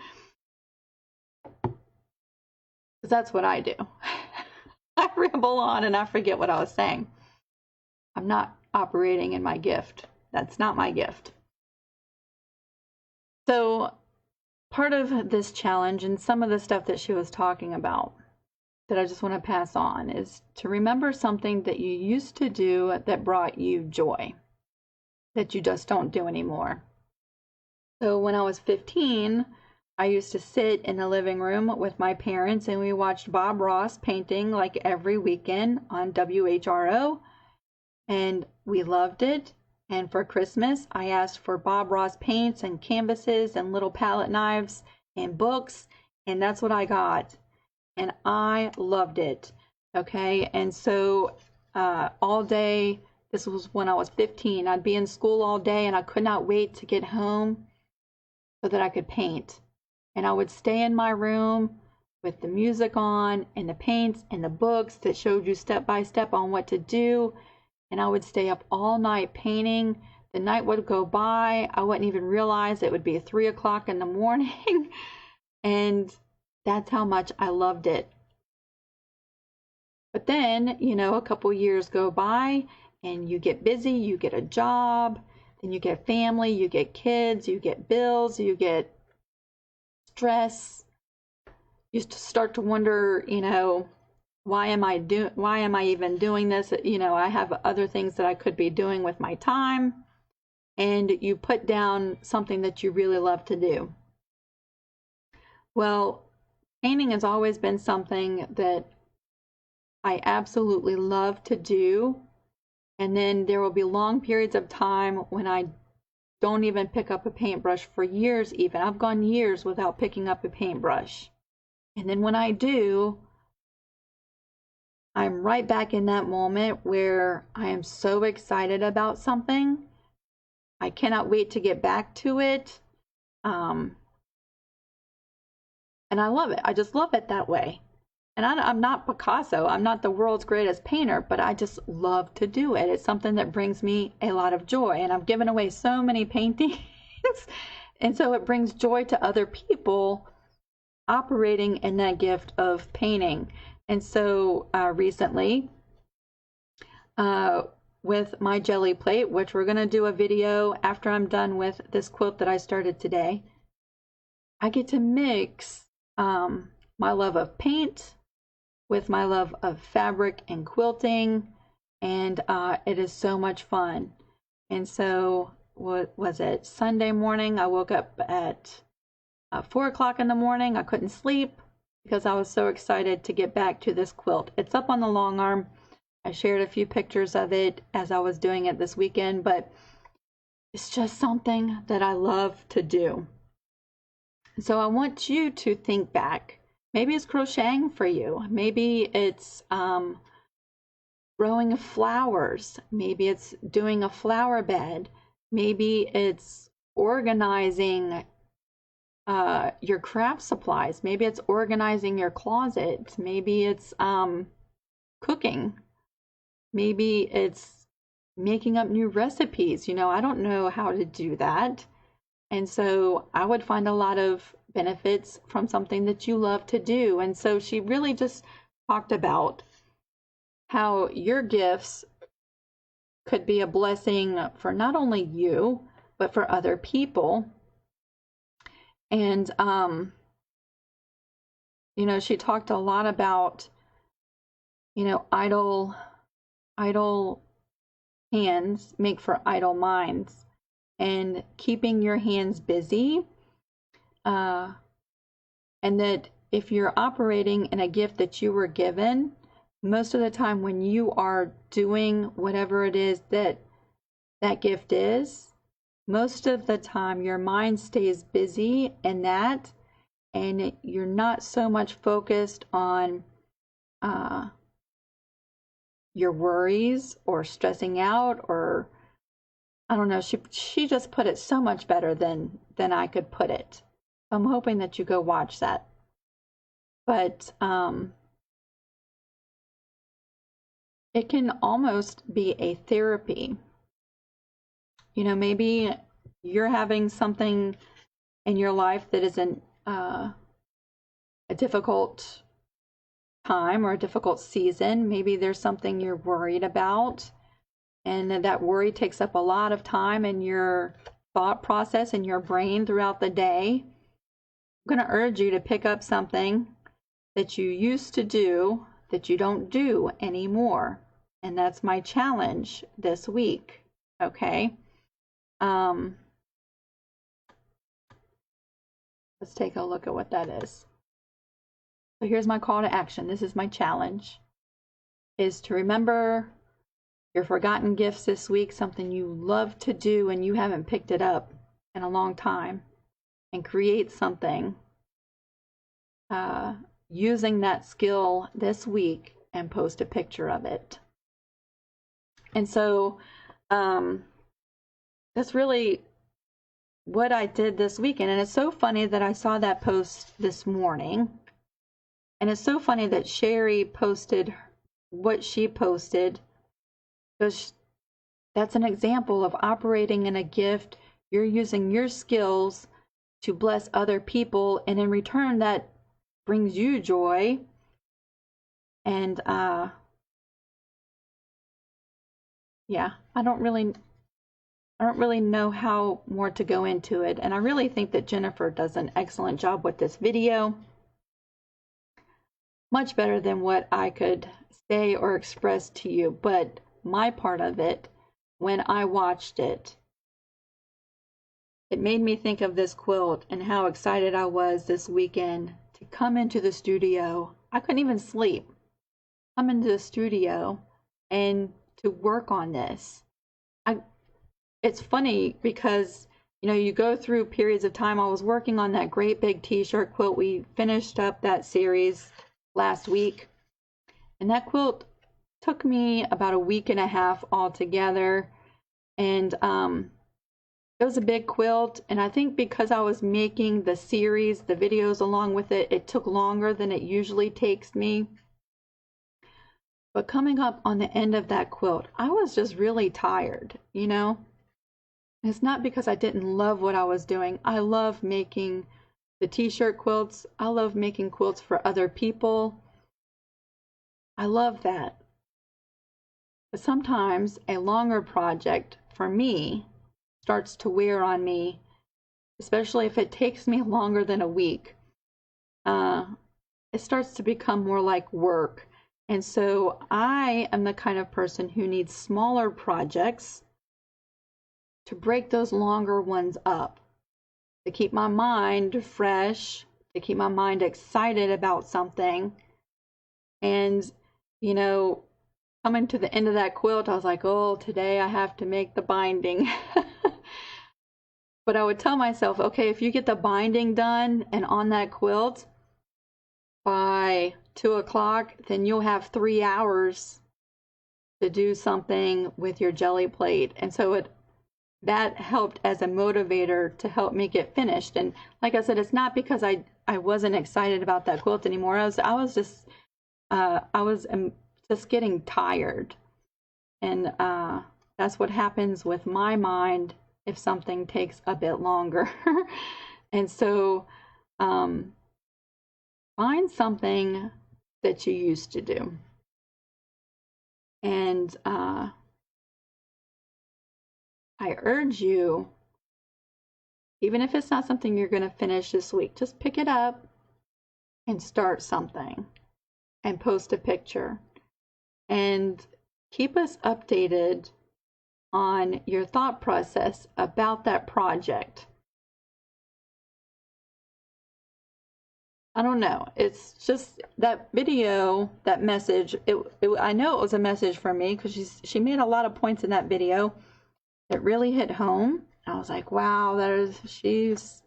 Because that's what I do. I ramble on and I forget what I was saying. I'm not operating in my gift. That's not my gift. So part of this challenge and some of the stuff that she was talking about that I just want to pass on is to remember something that you used to do that brought you joy, that you just don't do anymore. So when I was 15, I used to sit in the living room with my parents and we watched Bob Ross painting like every weekend on WHRO, and we loved it. And for Christmas, I asked for Bob Ross paints and canvases and little palette knives and books, and that's what I got. And I loved it. Okay, and so all day, this was when I was 15, I'd be in school all day and I could not wait to get home so that I could paint. And I would stay in my room with the music on and the paints and the books that showed you step by step on what to do. And I would stay up all night painting. The night would go by. I wouldn't even realize it would be 3 o'clock in the morning. And that's how much I loved it. But then, you know, a couple years go by and you get busy, you get a job, then you get family, you get kids, you get bills, you get stress. You start to wonder, you know, why am I even doing this? You know, I have other things that I could be doing with my time. And you put down something that you really love to do. Well, painting has always been something that I absolutely love to do. And then there will be long periods of time when I don't even pick up a paintbrush for years even. I've gone years without picking up a paintbrush. And then when I do, I'm right back in that moment where I am so excited about something. I cannot wait to get back to it. And I love it. I just love it that way. And I'm not Picasso. I'm not the world's greatest painter, but I just love to do it. It's something that brings me a lot of joy. And I've given away so many paintings. And so it brings joy to other people operating in that gift of painting. And so recently, with my jelly plate, which we're going to do a video after I'm done with this quilt that I started today, I get to mix my love of paint with my love of fabric and quilting, and it is so much fun. And so, what was it, Sunday morning, I woke up at 4 o'clock in the morning. I couldn't sleep because I was so excited to get back to this quilt. It's up on the long arm. I shared a few pictures of it as I was doing it this weekend, but it's just something that I love to do. So I want you to think back. Maybe it's crocheting for you. Maybe it's growing flowers. Maybe it's doing a flower bed. Maybe it's organizing your craft supplies. Maybe it's organizing your closet. Maybe it's cooking. Maybe it's making up new recipes. You know, I don't know how to do that. And so I would find a lot of benefits from something that you love to do. And so she really just talked about how your gifts could be a blessing for not only you, but for other people. And, you know, she talked a lot about, you know, idle hands make for idle minds, and keeping your hands busy. And that if you're operating in a gift that you were given, most of the time when you are doing whatever it is that that gift is, most of the time your mind stays busy in that, and you're not so much focused on your worries or stressing out, or I don't know, she just put it so much better than I could put it. I'm hoping that you go watch that. But it can almost be a therapy You know, maybe you're having something in your life that isn't a difficult time or a difficult season. Maybe there's something you're worried about, and that worry takes up a lot of time in your thought process in your brain throughout the day. I'm going to urge you to pick up something that you used to do that you don't do anymore. And that's my challenge this week. Okay. Let's take a look at what that is. So here's my call to action. This is my challenge, is to remember your forgotten gifts this week, something you love to do and you haven't picked it up in a long time, and create something using that skill this week and post a picture of it. And so that's really what I did this weekend. And it's so funny that I saw that post this morning. And it's so funny that Sherry posted what she posted, because that's an example of operating in a gift. You're using your skills to bless other people, and in return that brings you joy. And yeah, I don't really know how more to go into it. And I really think that Jennifer does an excellent job with this video. Much better than what I could say or express to you. But my part of it, when I watched it, it made me think of this quilt and how excited I was this weekend to come into the studio. I couldn't even sleep. Come into the studio and to work on this. It's funny because, you know, you go through periods of time. I was working on that great big t-shirt quilt. We finished up that series last week, and that quilt took me about a week and a half altogether. And it was a big quilt, and I think because I was making the series, the videos along with it, it took longer than it usually takes me. But coming up on the end of that quilt, I was just really tired, you know. It's not because I didn't love what I was doing. I love making the t-shirt quilts. I love making quilts for other people. I love that. But sometimes a longer project for me starts to wear on me, especially if it takes me longer than a week. It starts to become more like work. And so I am the kind of person who needs smaller projects to break those longer ones up, to keep my mind fresh, to keep my mind excited about something. And, you know, coming to the end of that quilt, I was like, oh, today I have to make the binding. But I would tell myself, okay, if you get the binding done and on that quilt by 2 o'clock, then you'll have 3 hours to do something with your jelly plate. And so that helped as a motivator to help me get finished. And like I said, it's not because I wasn't excited about that quilt anymore. I was just getting tired. And that's what happens with my mind if something takes a bit longer. And so find something that you used to do. And I urge you, even if it's not something you're going to finish this week, just pick it up and start something and post a picture. And keep us updated on your thought process about that project. I don't know. It's just that video, that message. I know it was a message for me because she made a lot of points in that video. It really hit home. I was like, wow, she's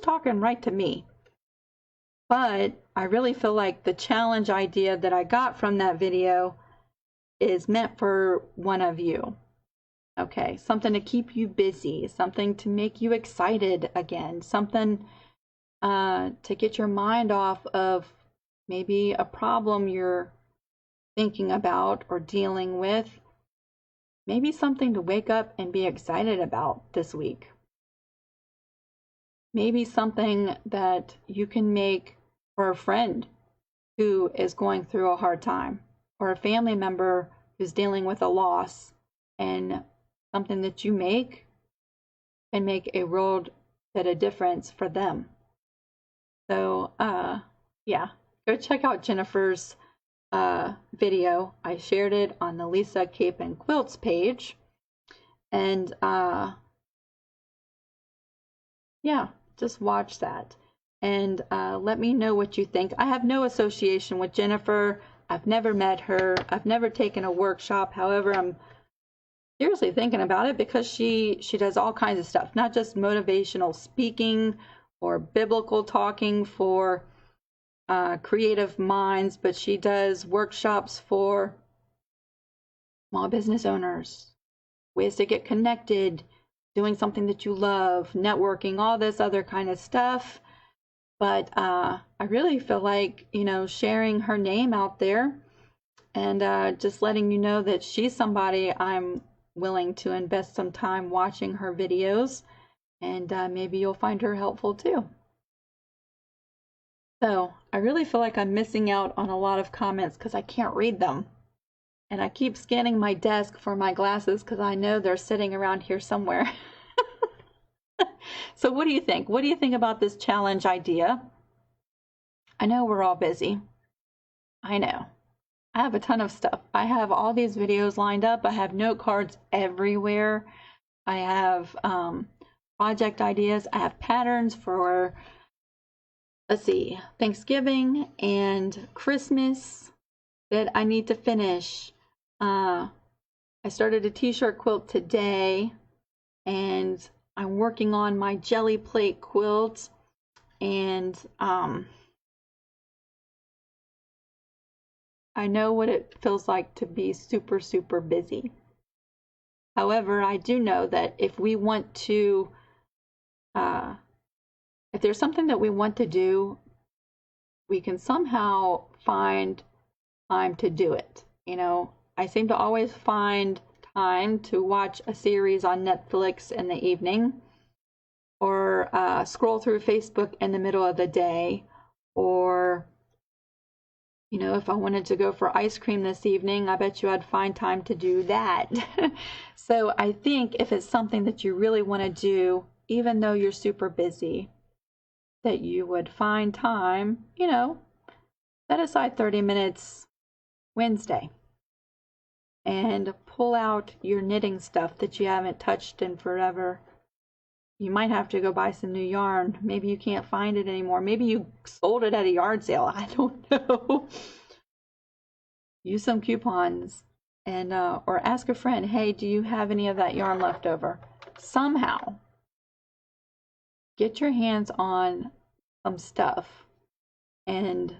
talking right to me. But I really feel like the challenge idea that I got from that video is meant for one of you. Okay, something to keep you busy, something to make you excited again, something to get your mind off of maybe a problem you're thinking about or dealing with. Maybe something to wake up and be excited about this week. Maybe something that you can make for a friend who is going through a hard time, or a family member who's dealing with a loss, and something that you make can make a world bit of difference for them. So, yeah, go check out Jennifer's video. I shared it on the Lisa Capen Quilts page. And yeah, just watch that. And let me know what you think. I have no association with Jennifer. I've never met her. I've never taken a workshop. However, I'm seriously thinking about it because she does all kinds of stuff, not just motivational speaking or biblical talking for creative minds, but she does workshops for small business owners, ways to get connected, doing something that you love, networking, all this other kind of stuff. But I really feel like, sharing her name out there and just letting you know that she's somebody I'm willing to invest some time watching her videos, and maybe you'll find her helpful too. So I really feel like I'm missing out on a lot of comments because I can't read them. And I keep scanning my desk for my glasses because I know they're sitting around here somewhere. So what do you think? What do you think about this challenge idea? I know we're all busy. I know. I have a ton of stuff. I have all these videos lined up. I have note cards everywhere. I have project ideas. I have patterns for, let's see, Thanksgiving and Christmas that I need to finish. I started a t-shirt quilt today, and I'm working on my jelly plate quilt, and I know what it feels like to be super, super busy. However, I do know that if we want to, if there's something that we want to do, we can somehow find time to do it. I seem to always find time to watch a series on Netflix in the evening, or scroll through Facebook in the middle of the day, or if I wanted to go for ice cream this evening, I bet you I'd find time to do that. So I think if it's something that you really want to do, even though you're super busy, that you would find time, set aside 30 minutes Wednesday and pull out your knitting stuff that you haven't touched in forever. You might have to go buy some new yarn. Maybe you can't find it anymore. Maybe you sold it at a yard sale. I don't know. Use some coupons, and or ask a friend, hey, do you have any of that yarn left over? Somehow get your hands on some stuff and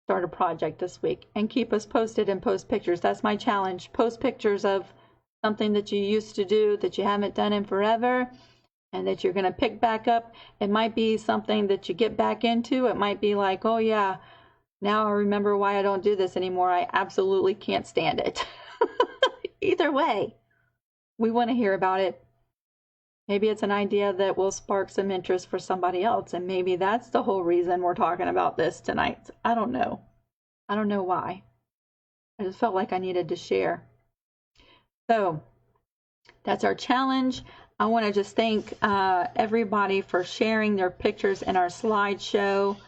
start a project this week, and keep us posted and post pictures. That's my challenge. Post pictures of something that you used to do that you haven't done in forever, and that you're going to pick back up. It might be something that you get back into. It might be like, oh yeah, now I remember why I don't do this anymore. I absolutely can't stand it. Either way, we want to hear about it. Maybe it's an idea that will spark some interest for somebody else, and maybe that's the whole reason we're talking about this tonight. I don't know. I don't know why. I just felt like I needed to share. So that's our challenge. I want to just thank everybody for sharing their pictures in our slideshow.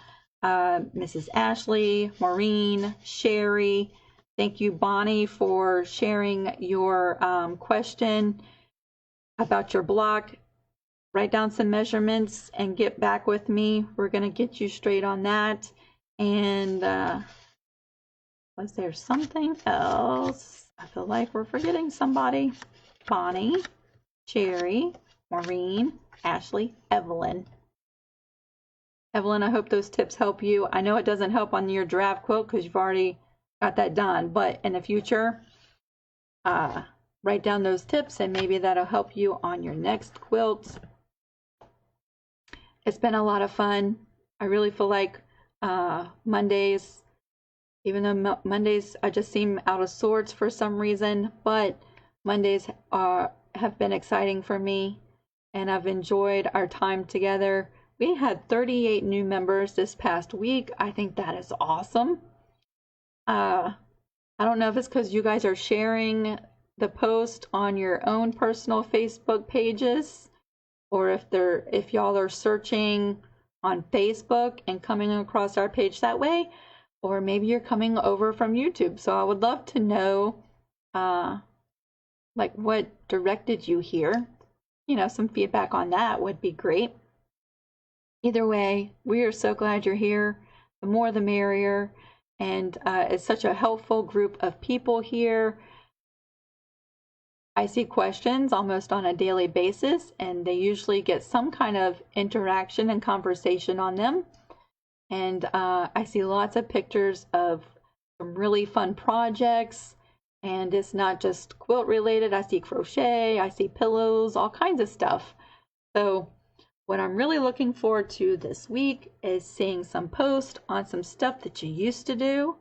Mrs. Ashley, Maureen, Sherry. Thank you, Bonnie, for sharing your question about your block. Write down some measurements and get back with me. We're going to get you straight on that. And was there something else? I feel like we're forgetting somebody. Bonnie, Sherry, Maureen, Ashley, Evelyn. Evelyn, I hope those tips help you. I know it doesn't help on your draft quilt because you've already got that done, but in the future, write down those tips and maybe that'll help you on your next quilt. It's been a lot of fun. I really feel like Mondays, even though Mondays I just seem out of sorts for some reason, but Mondays have been exciting for me, and I've enjoyed our time together. We had 38 new members this past week. I think that is awesome. I don't know if it's because you guys are sharing the post on your own personal Facebook pages, or if y'all are searching on Facebook and coming across our page that way, or maybe you're coming over from YouTube. So I would love to know like what directed you here. You know, some feedback on that would be great. Either way, we are so glad you're here. The more the merrier. And it's such a helpful group of people here. I see questions almost on a daily basis, and they usually get some kind of interaction and conversation on them. And I see lots of pictures of some really fun projects. And it's not just quilt related. I see crochet, I see pillows, all kinds of stuff. So what I'm really looking forward to this week is seeing some posts on some stuff that you used to do,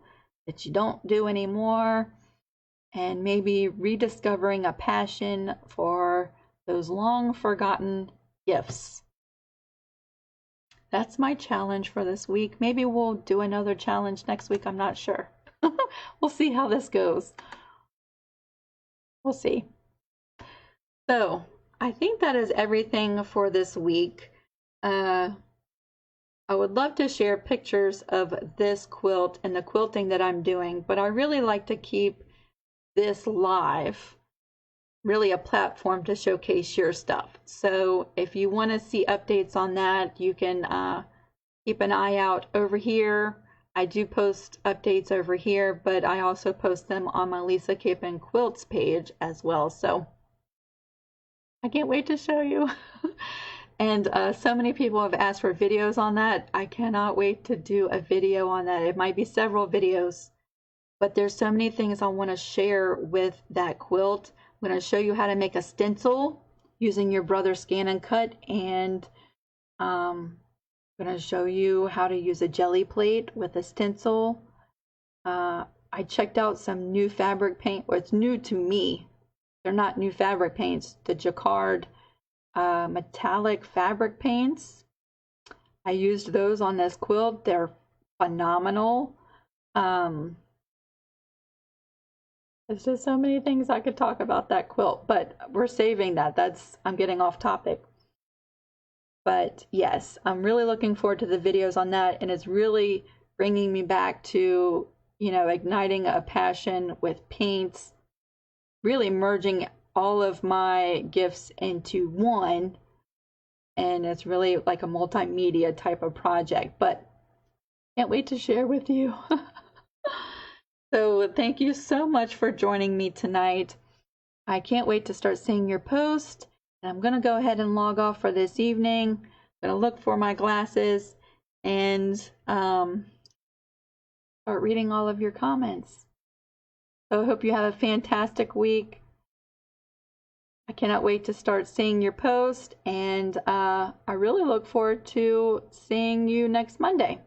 that you don't do anymore, and maybe rediscovering a passion for those long forgotten gifts. That's my challenge for this week. Maybe we'll do another challenge next week. I'm not sure. We'll see how this goes. We'll see. So I think that is everything for this week. I would love to share pictures of this quilt and the quilting that I'm doing, but I really like to keep this live, really a platform to showcase your stuff. So if you want to see updates on that, you can keep an eye out over here. I do post updates over here, but I also post them on my Lisa Capen Quilts page as well. So I can't wait to show you. And so many people have asked for videos on that. I cannot wait to do a video on that. It might be several videos, but there's so many things I want to share with that quilt. I'm going to show you how to make a stencil using your brother Scan and Cut, and I'm going to show you how to use a jelly plate with a stencil. I checked out some new fabric paint. Well, it's new to me. They're not new fabric paints. The Jacquard metallic fabric paints. I used those on this quilt. They're phenomenal. There's just so many things I could talk about that quilt, but we're saving that. I'm getting off topic. But yes, I'm really looking forward to the videos on that, and it's really bringing me back to, you know, igniting a passion with paints, really merging all of my gifts into one, and it's really like a multimedia type of project, but can't wait to share with you. So thank you so much for joining me tonight. I can't wait to start seeing your post, and I'm going to go ahead and log off for this evening. I'm going to look for my glasses and start reading all of your comments. So I hope you have a fantastic week. I cannot wait to start seeing your post, and I really look forward to seeing you next Monday.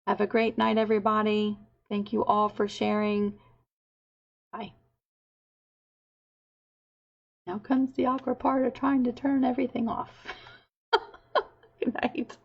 Have a great night, everybody. Thank you all for sharing. Bye. Now comes the awkward part of trying to turn everything off. Good night.